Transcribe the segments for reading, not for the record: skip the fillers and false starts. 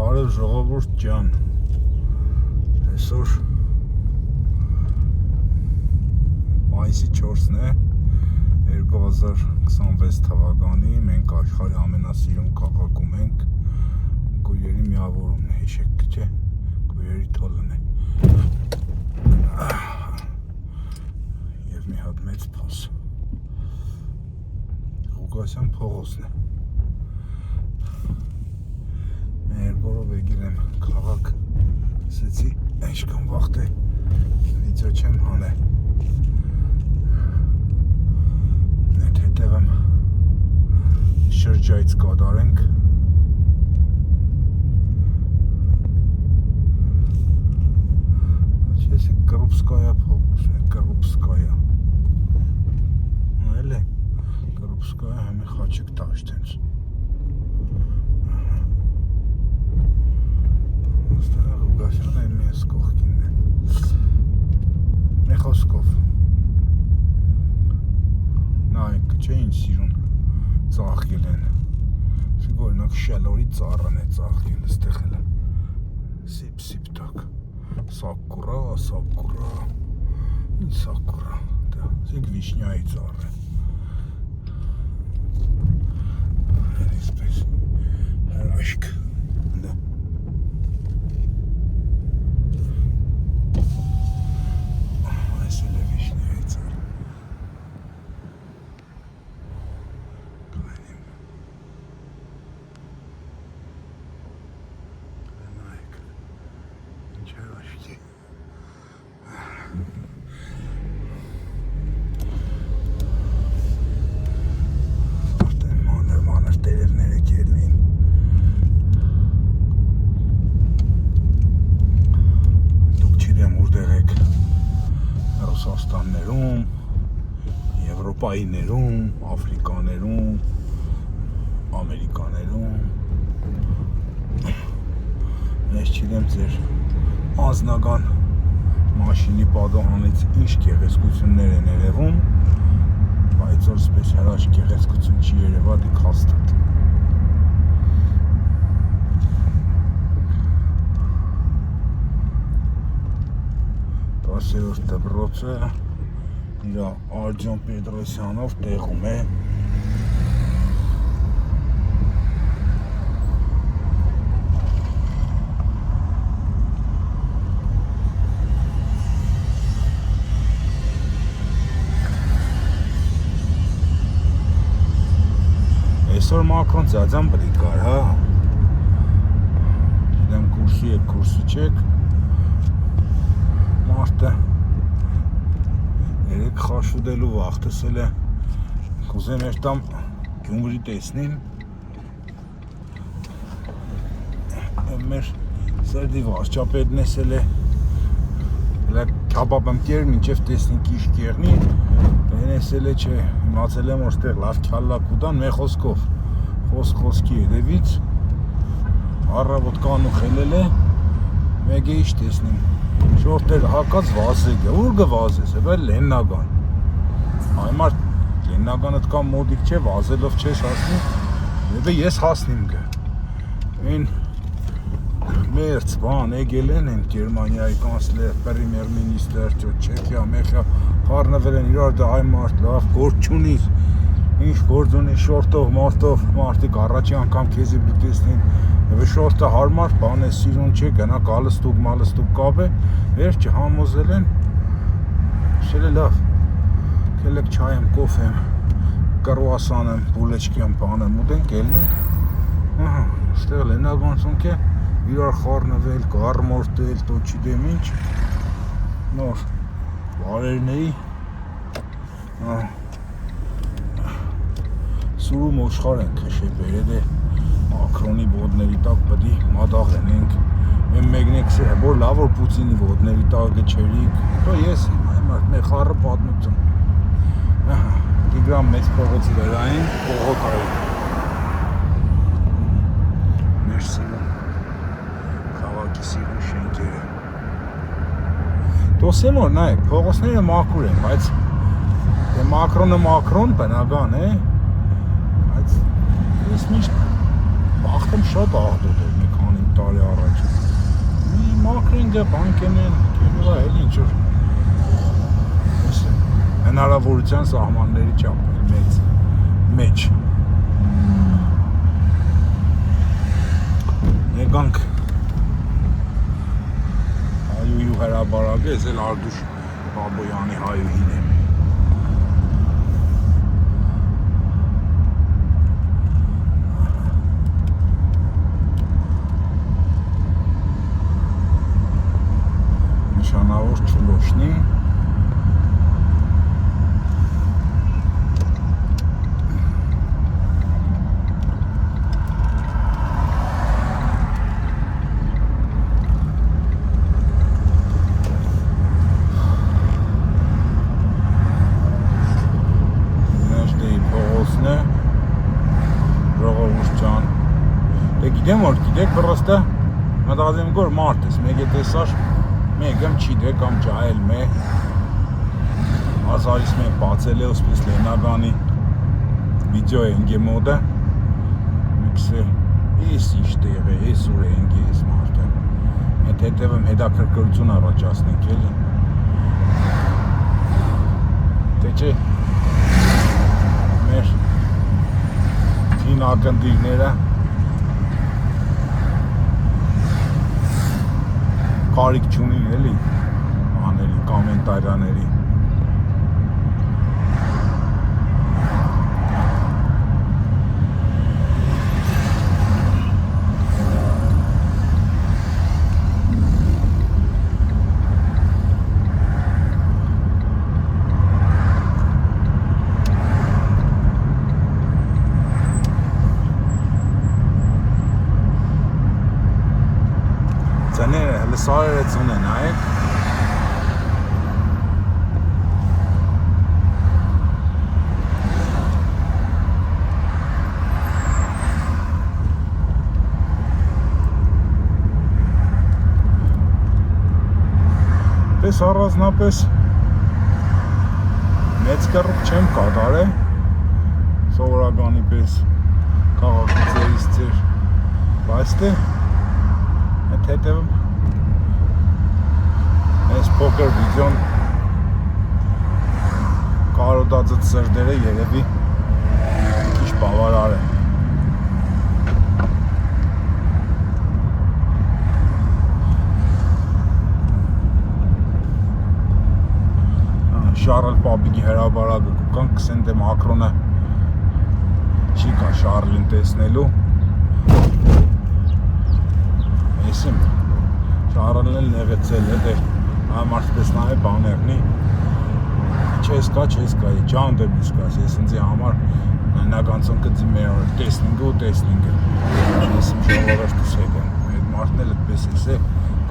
Բարև ժողովուրդ ջան, այսօր մայիսի 4-ն է 2026 թվականի, մենք աշխարհի ամենասիրուն քաղաքում ենք, Գույերի միավորումն է, հիշեք չէ, Գույերի թոլն է և մի հատ մեծ փոս, Ղուկասյան փողոցն է, Երգորով եկել եմ քաղաք, ասեցի, ինչքան վաղտ է, վիդեո չեմ հանել, այդ հետև եմ շրջայց կատարենք, Չեսի Կրուպսկայա փողոցն է, Կրուպսկայա, էլ է, Կրուպսկայա հեմի խաչիկ տաշտենց, Ղուկասյանը իմ ես կողքինն է, մի խոսքով, նայք չէ ինչ սիրուն ծաղկել են, օրինակ շելորի ծառան է ծաղկել, ստեղ էլ սիպ տակ, սակուրա, ինչ սակուրա, դա զենք վիշնյայի ծառ է, այսպես հրաշք, դա Ռուսաստաններում, Եվրոպայիներում, Աֆրիկաներում, Ամերիկաներում ես չգիտեմ ձեր անձնական մաշինի պատոհանից ինչ գեղեցկություններ են երևում, բայց որ սպես հրաշք գեղեցկություն չի երևա դիք հաստատ 10-րդ դպրոցը իր Արտյոմ Պետրոսյանով տեղում է Այսօր Մակրոն ձյաձան բլիկ կար, հա Գիտեմ կուրսի եք, կուրսի չեք Մարդը երեք խաշուդելու վաղտսել է կուզեմ երտամ Գյումրի տեսնիմ մեր սրդի վարչապետն էսել է կաբաբ եմ կեր մինչև տեսնին կիշ կերնի են էսել է չէ իմացել եմ որ ստեղ լավ քյալլակ ուդան մե խոսքով խոսքի հետևից առավոտ կանու խելել է մեկ է իշ տեսնիմ Շորտեր հակած վազեգ է, ուր գվազես է, բել լեննագան Այմար լեննագանըտ կամ մոդիկ չէ, վազելով չես հասնի Եվ ես հասնիմ գը Են մերց բան էգել են Գերմանիայի կանսլեր, պրիմեր մինիստեր, Չեքիա, մեխիա Խարնվել են իրար դա այ մարդ լավ, գործ չունիս Ինչ գործ ունի շորտով, մարդիկ առաջի անգամ քեզի բլի տեսնին Եվ շորտը հարմար բան է սիրուն չէ, գնա կալստուկ կապ է, վերջը համոզել են, շել է լավ, կելեք չայ եմ, կոֆ եմ, կրուասան եմ, բուլեչկի եմ, բան եմ, ուտենք, ելնենք, ստեղ լենագանցունք է, իրար խարնվել, կարմորտել, տո չիդեմ ինչ, նոր բարերնեի, սուրում ոշխար են քշե բերեդ է, Մակրոնի ոտների տակ պտի մատաղ ենենք Եմ մեկնեք սե որ լավ որ Պուտինի ոտների տակ չերիք Դո ես մեր խառը պատմություն Տիգրան մեծ փողոցի վերային Պողոկայի Մեր սիրուն Խավակի սիրուն շենքերը Դոսեմ որ նայեք փողոցները մաքուր են բայց Մակրոնը Մակրոն բնական է Բայց ես միշտ Բախտում շատ աղդոտ էր մի քանի տարի առաջ։ Մի մակրինգը բանկեն են, կերնվա էլ ինչ-որ հնարավորության սահմանների չափ մեջ։ Եկանք հայուհի հրաբարակը, ես էլ Արտուշ Բաբոյանի հայուհին եմ։ Նշանավոր չլոշնի Գիտեմ որ գիտեք պրոստը մտածեմ որ մարդ ես մեկ է տեսար մեկ եմ չի դե կամ ջայել մե ազարիս մենք բացել է ոսպես լենագանի վիդեո ենգե մոդը միքսը ես ինչ տեղ է ես ուր ենգե ես մարդը այդ հետև եմ հետաքրքրություն առաջացնենք էլի թե չէ մեր թին ակնդիրները կարիք չունին էլի աների կոմենտարյաների Սարերը ծուն են այեք պես առանձնապես մեծ կռուկ չեմ կատարե սովորականի պես քաղաքացիներից ձեր բայց թե այդ հետևում այս փոքր վիդեոն կարոտածդ սրդերը երևի քիչ բավարար է Շարլ պապիկի հրաբարակը կուքան 20 դե Մակրոնը չի կա Շարլին տեսնելու եսիմ Շարլն էլ նեղեցել է դե Մարդպես նա է բաներնի չես կա, ճան դեպիս կաս, ես ինձի համար նականցոն կծի մեր որ տեսնինգը ու տեսնինգը ես իմ ժողովրդուս եկեմ, այդ մարդն էլ ետպես ես է,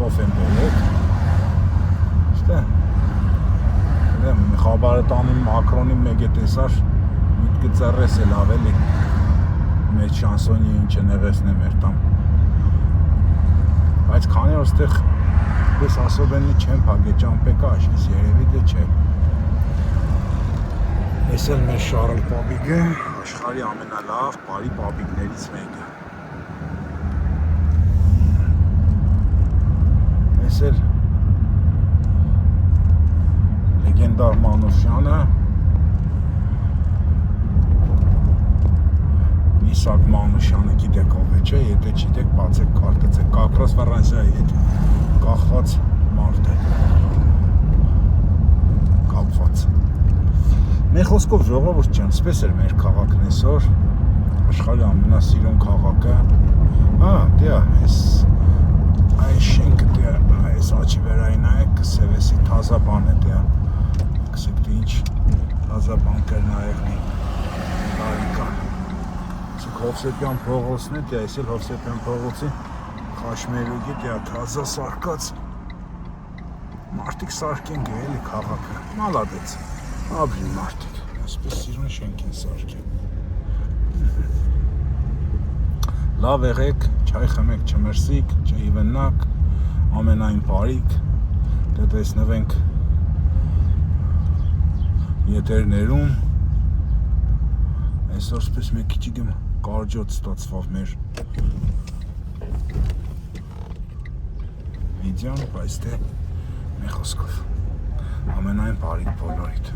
կոֆեն բոլեք շտե խաբարը տանին Մակրոնի մեկ է տեսար միտքը ծեռես էլ ավելի մեծ շանսոնի ինչ է նեղեսն է մեր տամ բայց քանի որ ստեղ Ես ասոբենի չեմ պագե ճամպեկա աշկիս երևի դե չէ Ես էլ մեր Շարլ պապիկը աշխարհի ամենալավ բարի պապիկներից մեկը Ես էլ լեգենդար Մանուշյանը Իսակ Մանուշյանը գիտեք ով է չէ եթե չգիտեք բացեք քարտեզը Կակրոս Ֆրանսիայի հետ կախված մարդ է կապված մեր խոսքով ժողովուրդ ջան սպես էր մեր քաղաքն այսօր աշխարհի ամենասիրուն քաղաքը դե այս շենքը դե այս աչի վերային նայեք սևեսի թազա բան է դե կսեք դե ինչ թազա բան կեր նայեղնի տարիկան Հովսեփյան փողոցն է դե այս էլ Հովսեփյան փողոցի Խաշմերուկի դե թազա սարկած մարդիկ սարքեն գելի քաղաքը մալադեց ապրի մարդիկ այսպես սիրուն շենք են սարքեն լավ եղեք չայ խմեք չմրսիկ չհիվնակ ամենայն բարիք դե տեսնվենք եթերներում այսօր սպես մեկ քիչ իգեմ կարջոտ ստացվավ մեր վիդեոն, բայց դե մի խոսքով ամենայն բարիք բոլորիդ։